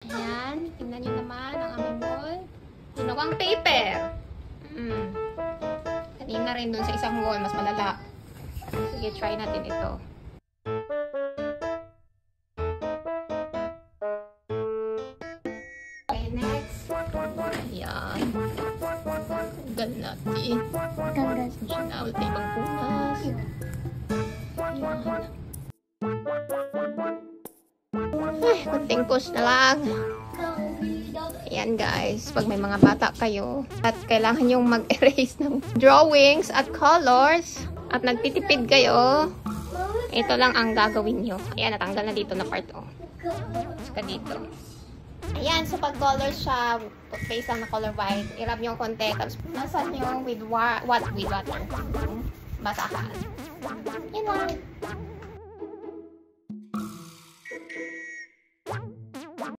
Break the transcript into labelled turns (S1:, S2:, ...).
S1: Ayan, tingnan nyo naman ang aming wall. Ginawang paper. Kanina rin dun sa isang wall, mas malala. Sige, try natin ito. Okay, next. Ayan. Tanggal natin. Sinawal tayo pagpunas. Ayan. Ay, kunting push na lang. Ayan guys, pag may mga bata kayo at kailangan yung mag-erase ng drawings at colors at nagtitipid kayo, ito lang ang gagawin nyo. Ayan, natanggal na dito na part o. Saka dito. Ayan, so pag color siya, base lang na color white, i-rub yung konti, tapos punasan nyo with water. Basahan. Yan lang.